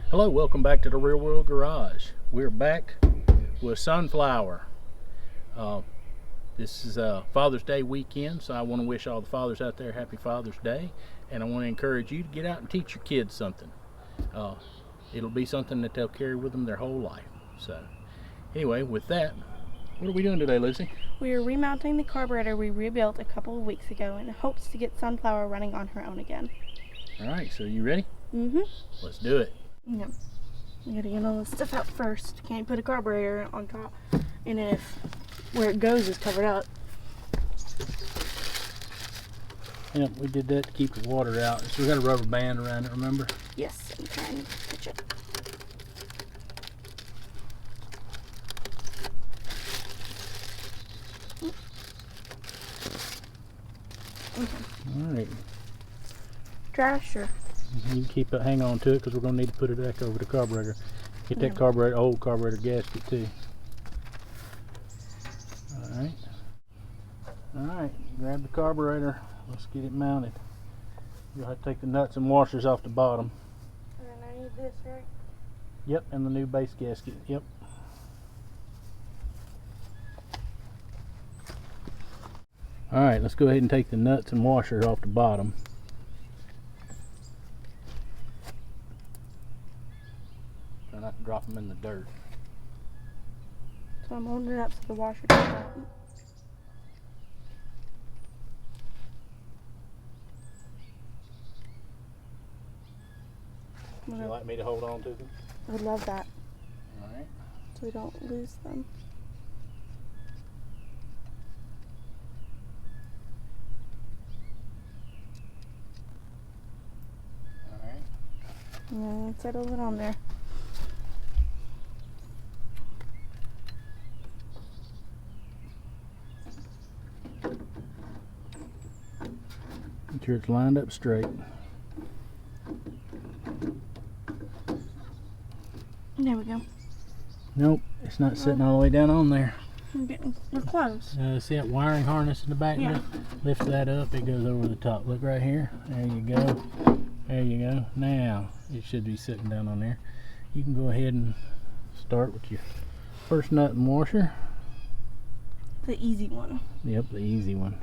Hello, welcome back to the Real World Garage. We're back with Sunflower. This is Father's Day weekend, so I want to wish all the fathers out there happy Father's Day, and I want to encourage you to get out and teach your kids something. It'll be something that they'll carry with them their whole life. So anyway, with that, what are we doing today, Lucy? We are remounting the carburetor we rebuilt a couple of weeks ago in hopes to get Sunflower running on her own again. Alright, so you ready? Mm-hmm. Let's do it. Yep. You gotta get all this stuff out first. Can't put a carburetor on top, and if where it goes is covered up. Yep, we did that to keep the water out. So we got a rubber band around it, remember? Yes, I'm trying to touch it. Okay. Alright. Trash or? You can hang on to it because we're going to need to put it back over the carburetor. Get that carburetor, old carburetor gasket too. Alright. Alright, grab the carburetor. Let's get it mounted. You'll have to take the nuts and washers off the bottom. And I need this, right? Yep, and the new base gasket. Yep. Alright, let's go ahead and take the nuts and washers off the bottom. Try not to drop them in the dirt. So I'm holding it up so the washer doesn't out. Would you like me to hold on to them? I would love that. Alright. So we don't lose them. Alright. And then settle it on there. Make sure it's lined up straight. There we go. Nope, it's not sitting all the way down on there. We're close. See that wiring harness in the back? Yeah. Lift that up, it goes over the top. Look right here. There you go. There you go. Now, it should be sitting down on there. You can go ahead and start with your first nut and washer. The easy one. Yep, the easy one.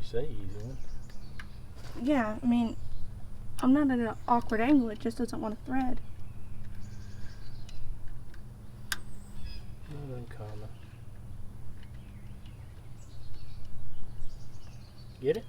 Say easy one. Yeah, I mean, I'm not at an awkward angle, it just doesn't want to thread. Not uncommon. Get it?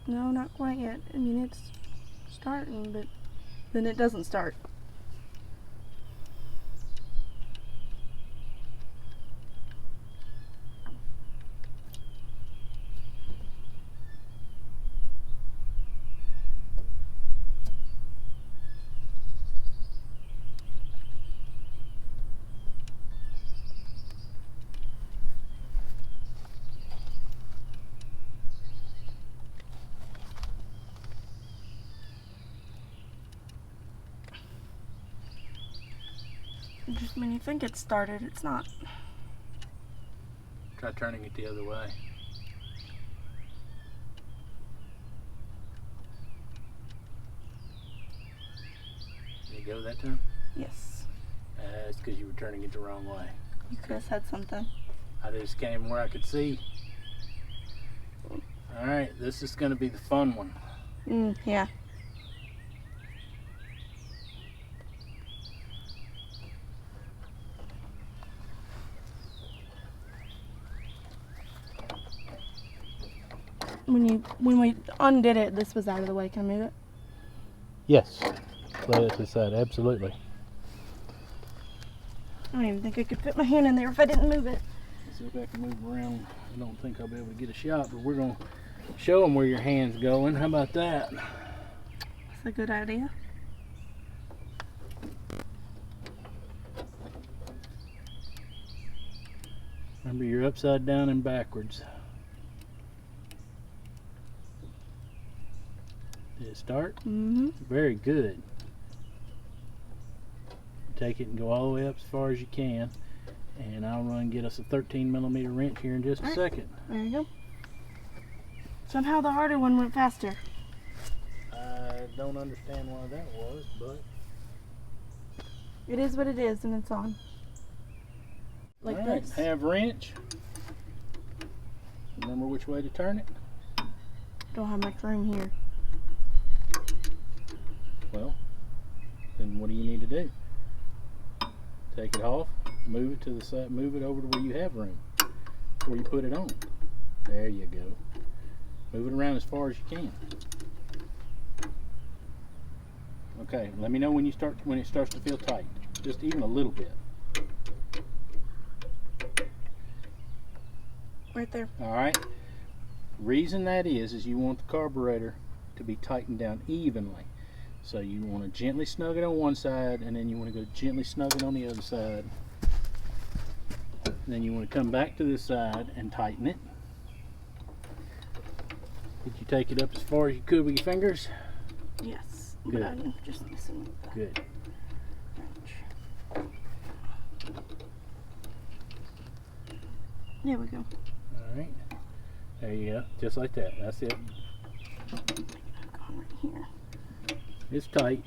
No, not quite yet. I mean, it's starting, but then it doesn't start. Just when you think it's started, it's not. Try turning it the other way. Did it go that time? Yes. It's because you were turning it the wrong way. You could have said something. I just came where I could see. Alright, this is going to be the fun one. Yeah. When we undid it, this was out of the way. Can I move it? Yes. Lay it to the side, absolutely. I don't even think I could fit my hand in there if I didn't move it. See if I can move around. I don't think I'll be able to get a shot, but we're gonna show them where your hand's going. How about that? That's a good idea. Remember, you're upside down and backwards. Did it start? Mm-hmm. Very good. Take it and go all the way up as far as you can. And I'll run and get us a 13mm wrench here in just a second. There you go. Somehow the harder one went faster. I don't understand why that was, but... It is what it is, and it's on. Like all right, this. have wrench. Remember which way to turn it? Don't have much room here. Well, then what do you need to do? Take it off, move it to the side, move it over to where you have room, where you put it on. There you go. Move it around as far as you can. Okay, let me know when it starts to feel tight. Just even a little bit. Right there. All right. Reason that is you want the carburetor to be tightened down evenly. So you want to gently snug it on one side, and then you want to go gently snug it on the other side. And then you want to come back to this side and tighten it. Did you take it up as far as you could with your fingers? Yes. Good. But I'm just missing the Good. wrench. There we go. All right. There you go. Just like that. That's it. Back on right here. It's tight.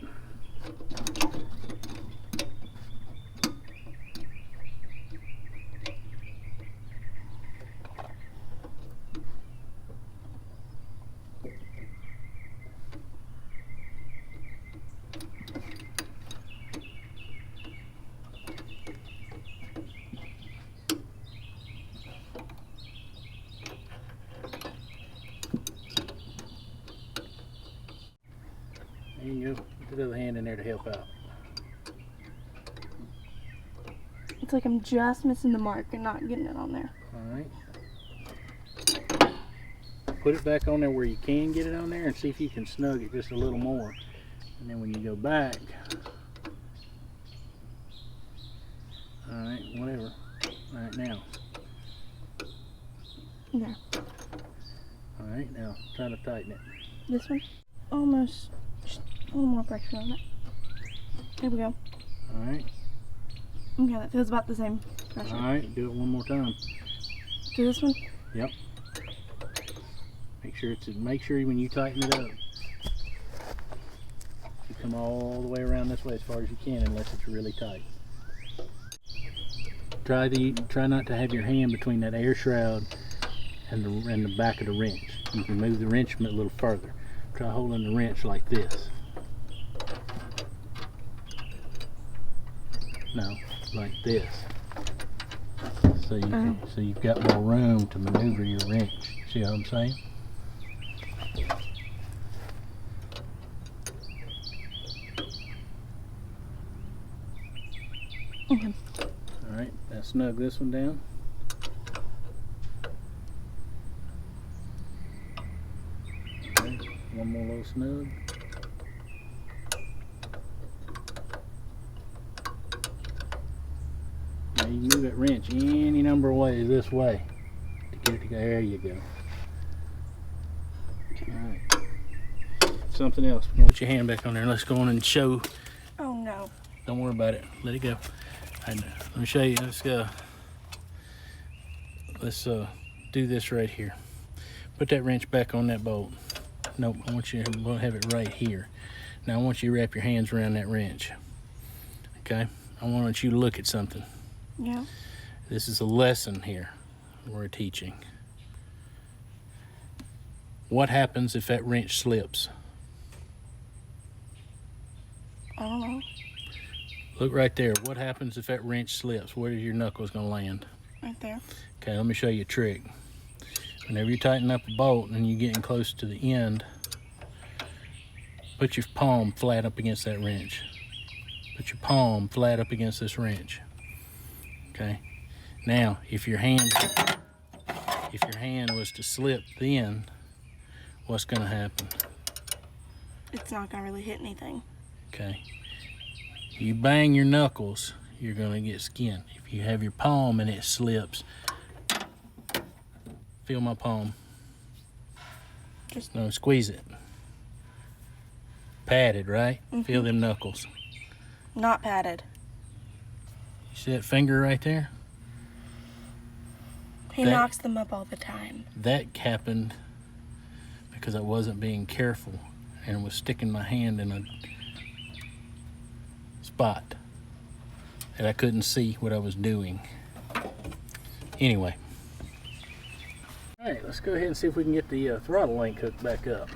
There you go. Put the other hand in there to help out. It's like I'm just missing the mark and not getting it on there. Alright. Put it back on there where you can get it on there and see if you can snug it just a little more. And then when you go back, alright, whatever. Alright, now. There. Alright, now try to tighten it. This one? Almost. Just a little more pressure on it. There we go. Alright. Okay, that feels about the same pressure. Alright, do it one more time. Do this one? Yep. Make sure when you tighten it up, you come all the way around this way as far as you can, unless it's really tight. Try not to have your hand between that air shroud and the back of the wrench. You can move the wrench a little further. Try holding the wrench like this. No, like this. So you've got more room to maneuver your wrench. See what I'm saying? Okay. Alright, now snug this one down. Okay, one more little snug. Now you can move that wrench any number of ways this way to get it to go. There you go. Alright. Something else. Put your hand back on there and let's go on and show. Oh no. Don't worry about it. Let it go. And let me show you. Let's do this right here. Put that wrench back on that bolt. Nope, I want you to have it right here. Now I want you to wrap your hands around that wrench. Okay? I want you to look at something. Yeah. This is a lesson here we're teaching. What happens if that wrench slips? I don't know. Look right there. What happens if that wrench slips? Where is your knuckles going to land? Right there. Okay, let me show you a trick. Whenever you tighten up a bolt and you're getting close to the end, put your palm flat up against that wrench. Put your palm flat up against this wrench. Okay? Now, if your hand was to slip, then what's going to happen? It's not gonna really hit anything. Okay. You bang your knuckles, you're going to get skin. If you have your palm and it slips, feel my palm. Just No, squeeze it. Padded, right? Feel them knuckles. not padded. You see that finger right there? He knocks them up all the time. That happened because I wasn't being careful and was sticking my hand in a spot that I couldn't see what I was doing. Anyway. All right, let's go ahead and see if we can get the throttle link hooked back up.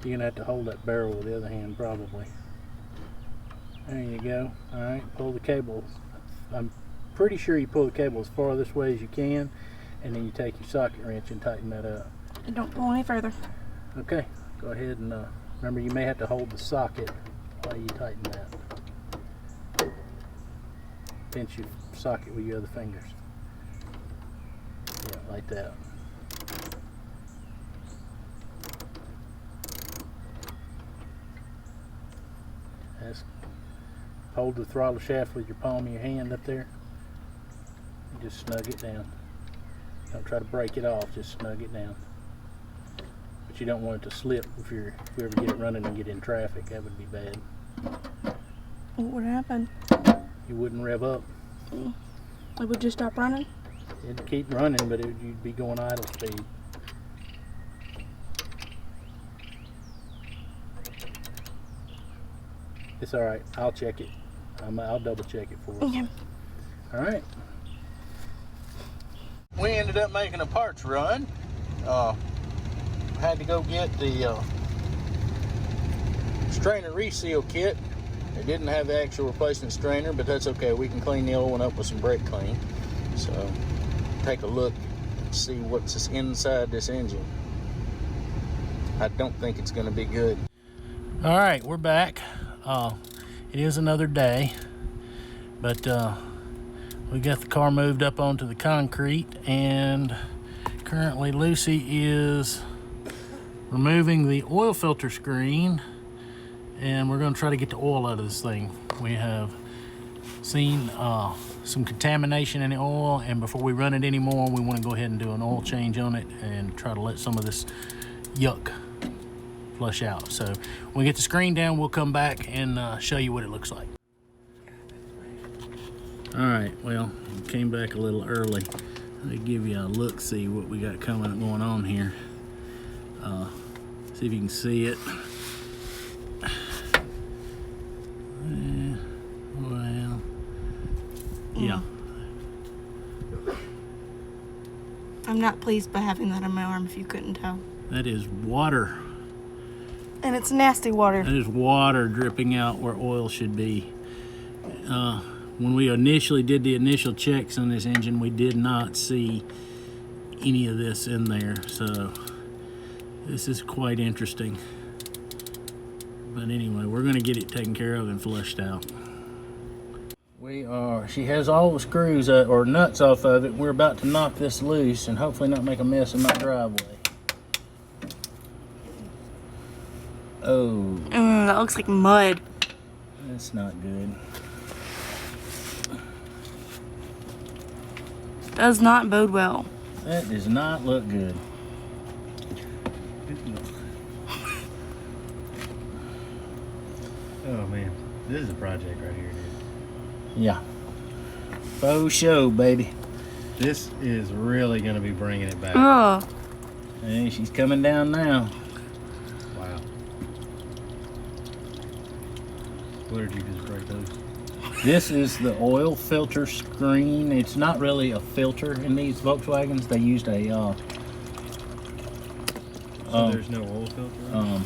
You're gonna have to hold that barrel with the other hand, probably. There you go. All right, pull the cable. I'm pretty sure you pull the cable as far this way as you can, and then you take your socket wrench and tighten that up. And don't pull any further. Okay, go ahead and remember, you may have to hold the socket while you tighten that. Pinch your socket with your other fingers. Yeah, like that. Hold the throttle shaft with your palm of your hand up there. And just snug it down. Don't try to break it off, just snug it down. But you don't want it to slip if you ever get it running and get in traffic. That would be bad. What would happen? You wouldn't rev up. It would just stop running? It'd keep running, but you'd be going idle speed. It's all right. I'll check it. I'll double check it for us. Okay. All right. We ended up making a parts run. Had to go get the strainer reseal kit. It didn't have the actual replacement strainer, but that's okay. We can clean the old one up with some brake clean. So take a look and see what's inside this engine. I don't think it's going to be good. All right, we're back. It is another day, but we got the car moved up onto the concrete, and currently Lucy is removing the oil filter screen, and we're going to try to get the oil out of this thing. We have seen some contamination in the oil, and before we run it anymore, we want to go ahead and do an oil change on it and try to let some of this yuck flush out. So when we get the screen down, we'll come back and show you what it looks like. All right, well, we came back a little early. Let me give you a look, see what we got going on here. See if you can see it. Well, yeah. I'm not pleased by having that on my arm, if you couldn't tell. That is water. And it's nasty water. That is water dripping out where oil should be. When we initially did the initial checks on this engine, we did not see any of this in there. So this is quite interesting. But anyway, we're going to get it taken care of and flushed out. She has all the screws or nuts off of it. We're about to knock this loose and hopefully not make a mess in my driveway. Oh. That looks like mud. That's not good. Does not bode well. That does not look good. Oh man, this is a project right here, dude. Yeah. Faux show, baby. This is really gonna be bringing it back. Oh. Hey, she's coming down now. Wow. What did you just break those? This is the oil filter screen. It's not really a filter in these Volkswagens. They used a So there's no oil filter?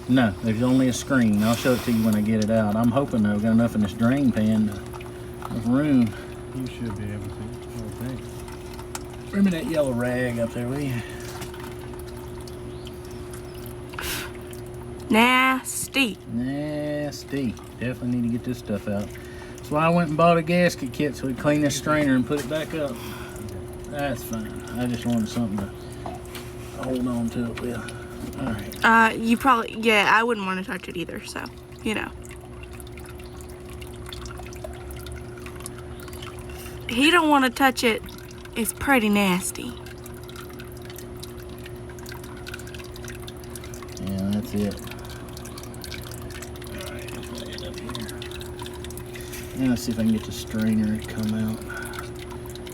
No, there's only a screen. I'll show it to you when I get it out. I'm hoping I've got enough in this drain pan to have room. You should be able to, I would think. Bring me that yellow rag up there, will you? Nasty. Nasty. Definitely need to get this stuff out. That's why I went and bought a gasket kit so we clean this strainer and put it back up. That's fine. I just wanted something to hold on to it with. Alright. You probably, yeah, I wouldn't want to touch it either, so, you know. He don't want to touch it. It's pretty nasty. Yeah, that's it. Alright, let's lay it up here. Now let's see if I can get the strainer to come out.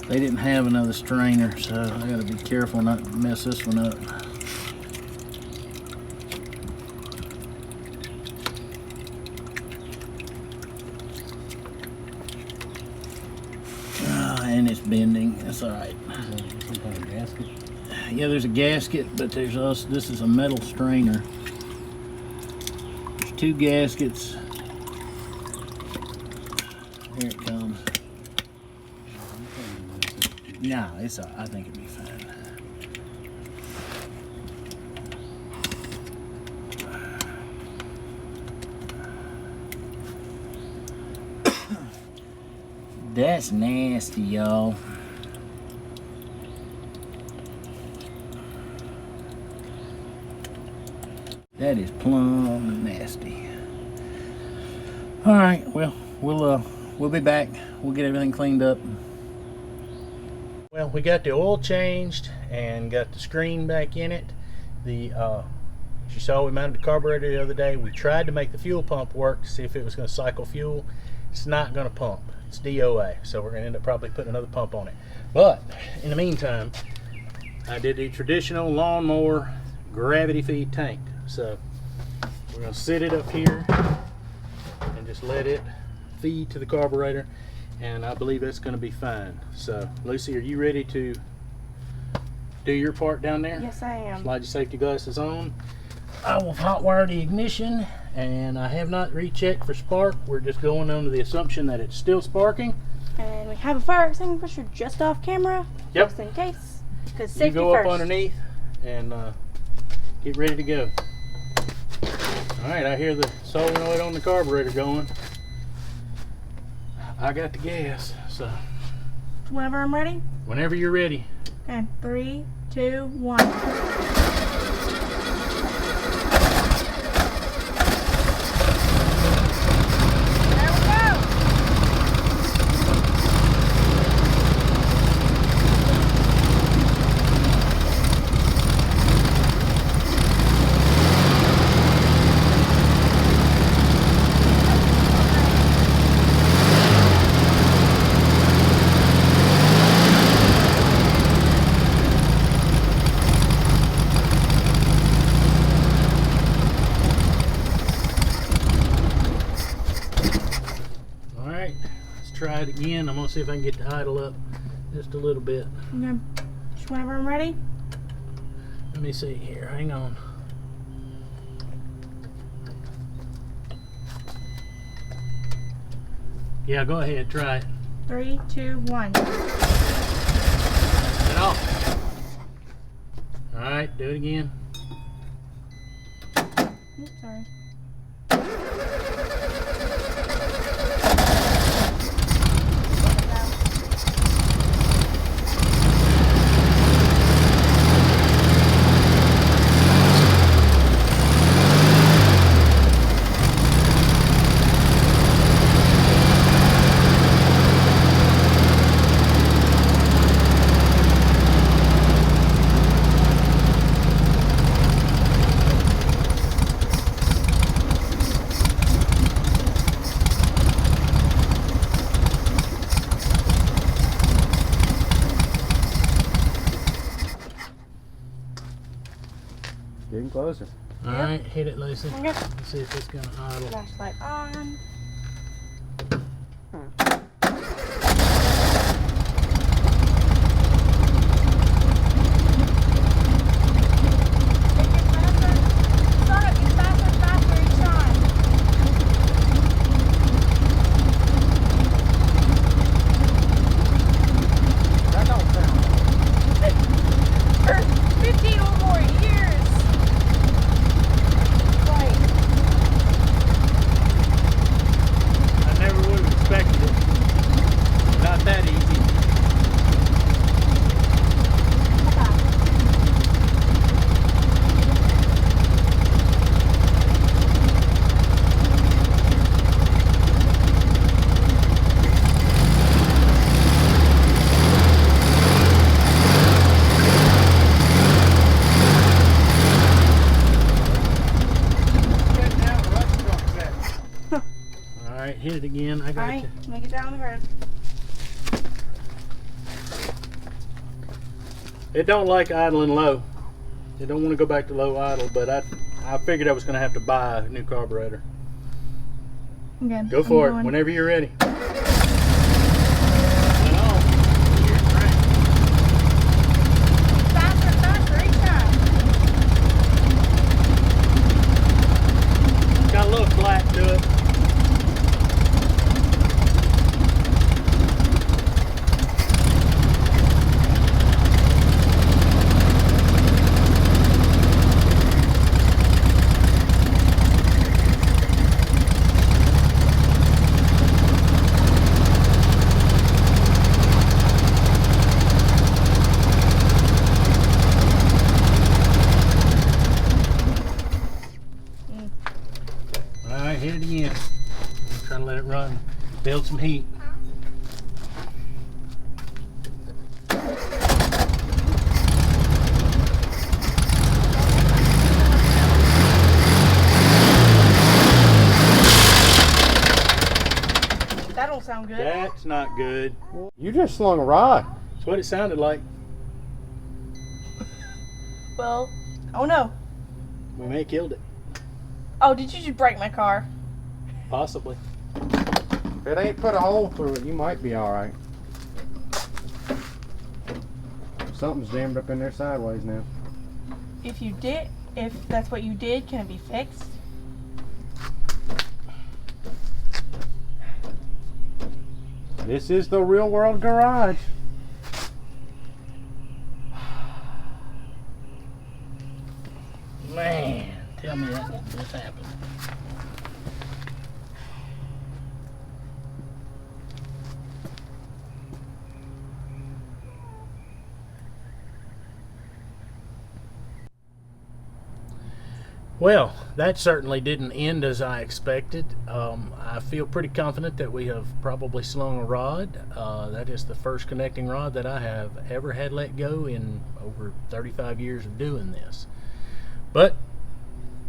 They didn't have another strainer, so I gotta be careful not to mess this one up. And it's bending. That's alright. Some kind of gasket? Yeah, there's a gasket, but there's also, this is a metal strainer. There's two gaskets. Here it comes. No, it's I think it'll be fine. That's nasty, y'all. That is plumb nasty. All right, well, we'll be back. We'll get everything cleaned up. Well, we got the oil changed and got the screen back in it. As you saw, we mounted the carburetor the other day. We tried to make the fuel pump work to see if it was going to cycle fuel. It's not going to pump. It's DOA, so we're going to end up probably putting another pump on it. But in the meantime, I did the traditional lawnmower gravity feed tank. So we're going to sit it up here and just let it feed to the carburetor, and I believe that's going to be fine. So Lucy, are you ready to do your part down there? Yes, I am. Slide your safety glasses on. I will hot wire the ignition, and I have not rechecked for spark. We're just going under the assumption that it's still sparking. And we have a fire extinguisher just off camera. Yep. Just in case. Because safety You go first. up underneath and get ready to go. All right, I hear the solenoid on the carburetor going. I got the gas, so Whenever I'm ready. whenever you're ready. And 3, 2, 1. Try it again. I'm gonna see if I can get the idle up just a little bit. Okay. Just whenever I'm ready. Let me see here. Hang on. Yeah, go ahead. Try it. 3, 2, 1. Get off. All right. Do it again. Oops, sorry. Getting closer. All right. Hit it, Lucy. Okay. Let's see if it's gonna idle. Flashlight on. That don't sound right. hit it again. I got Alright, it. make it down on the ground. It don't like idling low. It don't want to go back to low idle, but I figured I was going to have to buy a new carburetor. Again. Go for it whenever you're ready. Faster each time. Got a little flat to it. Alright, hit it again. I'm trying to let it run, build some heat. That don't sound good. That's not good. You just slung a rod. That's what it sounded like. Well, oh no. We may have killed it. Oh, did you just break my car? Possibly. If it ain't put a hole through it, you might be alright. Something's jammed up in there sideways now. If that's what you did, can it be fixed? This is the real world garage. Man, tell me that this happened. Well, that certainly didn't end as I expected. I feel pretty confident that we have probably slung a rod. That is the first connecting rod that I have ever had let go in over 35 years of doing this. But,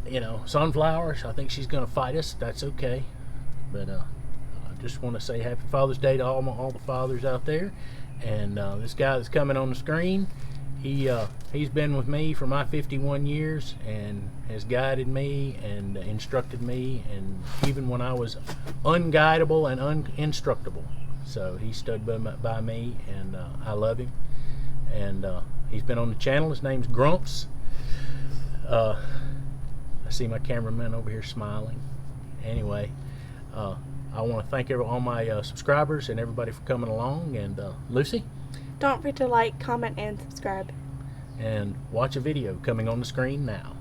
you know, Sunflowers, I think she's going to fight us. That's okay. But I just want to say Happy Father's Day to all the fathers out there. And this guy that's coming on the screen, he's been with me for my 51 years and has guided me and instructed me, and even when I was unguidable and uninstructable. So he stood by me, and I love him. And he's been on the channel. His name's Grumps. I see my cameraman over here smiling. Anyway, I want to thank all my subscribers and everybody for coming along. And Lucy? Don't forget to like, comment, and subscribe. And watch a video coming on the screen now.